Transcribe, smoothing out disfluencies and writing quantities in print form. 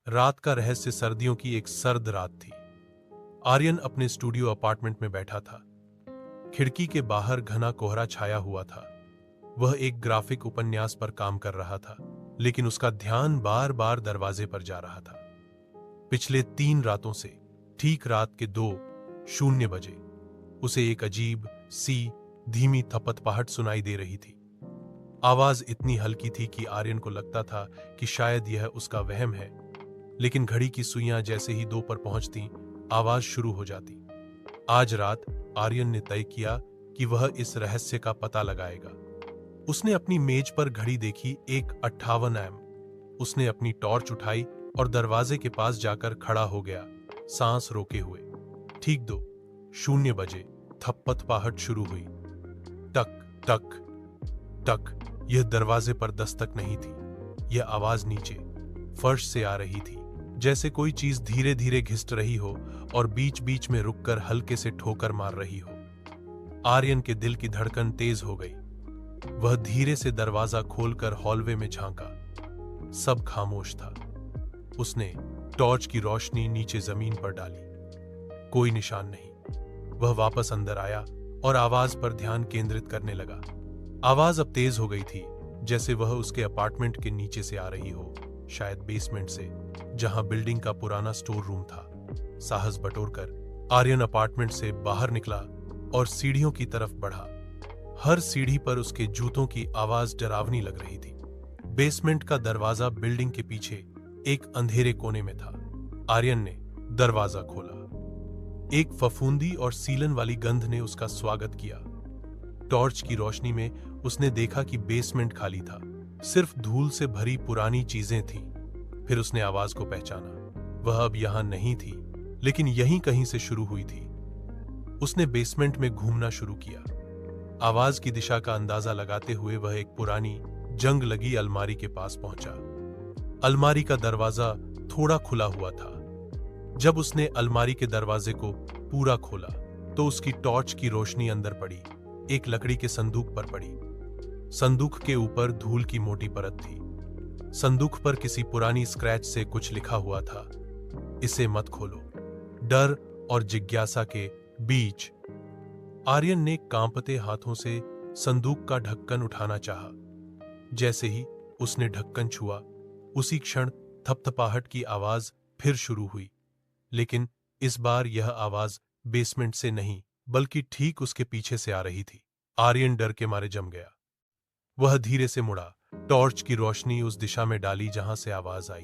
रात का रहस्य सर्दियों की एक सर्द रात थी। आर्यन अपने स्टूडियो अपार्टमेंट में बैठा था। खिड़की के बाहर घना कोहरा छाया हुआ था। वह एक ग्राफिक उपन्यास पर काम कर रहा था, लेकिन उसका ध्यान बार बार दरवाजे पर जा रहा था। पिछले 3 रातों से ठीक रात के 2:00 उसे एक अजीब सी धीमी थपथपाहट सुनाई दे रही थी। आवाज इतनी हल्की थी कि आर्यन को लगता था कि शायद यह उसका वहम है, लेकिन घड़ी की सुइयां जैसे ही 2 पर पहुंचती, आवाज शुरू हो जाती। आज रात आर्यन ने तय किया कि वह इस रहस्य का पता लगाएगा। उसने अपनी मेज पर घड़ी देखी, 1:58 AM। उसने अपनी टॉर्च उठाई और दरवाजे के पास जाकर खड़ा हो गया, सांस रोके हुए। ठीक 2:00 थपथपाहट शुरू हुई। टक टक टक। यह दरवाजे पर दस्तक नहीं थी। यह आवाज नीचे फर्श से आ रही थी, जैसे कोई चीज धीरे धीरे घिस रही हो और बीच बीच में रुककर हल्के से ठोकर मार रही हो। आर्यन के दिल की धड़कन तेज हो गई। वह धीरे से दरवाजा खोलकर हॉलवे में झांका। सब खामोश था। उसने टॉर्च की रोशनी नीचे जमीन पर डाली। कोई निशान नहीं। वह वापस अंदर आया और आवाज पर ध्यान केंद्रित करने लगा। आवाज अब तेज हो गई थी, जैसे वह उसके अपार्टमेंट के नीचे से आ रही हो, शायद बेसमेंट से, जहां बिल्डिंग का पुराना स्टोर रूम था। साहस बटोरकर आर्यन अपार्टमेंट से बाहर निकला और सीढ़ियों की तरफ बढ़ा। हर सीढ़ी पर उसके जूतों की आवाज डरावनी लग रही थी। बेसमेंट का दरवाजा बिल्डिंग के पीछे एक अंधेरे कोने में था। आर्यन ने दरवाजा खोला। एक फफूंदी और सीलन वाली गंध ने उसका स्वागत किया। टॉर्च की रोशनी में उसने देखा कि बेसमेंट खाली था। सिर्फ धूल से भरी पुरानी चीजें थीं। फिर उसने आवाज को पहचाना। वह अब यहां नहीं थी, लेकिन यहीं कहीं से शुरू हुई थी। उसने बेसमेंट में घूमना शुरू किया, आवाज की दिशा का अंदाजा लगाते हुए। वह एक पुरानी जंग लगी अलमारी के पास पहुंचा। अलमारी का दरवाजा थोड़ा खुला हुआ था। जब उसने अलमारी के दरवाजे को पूरा खोला, तो उसकी टॉर्च की रोशनी अंदर पड़ी, एक लकड़ी के संदूक पर पड़ी। संदूक के ऊपर धूल की मोटी परत थी। संदूक पर किसी पुरानी स्क्रैच से कुछ लिखा हुआ था, इसे मत खोलो। डर और जिज्ञासा के बीच आर्यन ने कांपते हाथों से संदूक का ढक्कन उठाना चाहा। जैसे ही उसने ढक्कन छुआ, उसी क्षण थपथपाहट की आवाज फिर शुरू हुई, लेकिन इस बार यह आवाज बेसमेंट से नहीं, बल्कि ठीक उसके पीछे से आ रही थी। आर्यन डर के मारे जम गया। वह धीरे से मुड़ा, टॉर्च की रोशनी उस दिशा में डाली जहां से आवाज आई।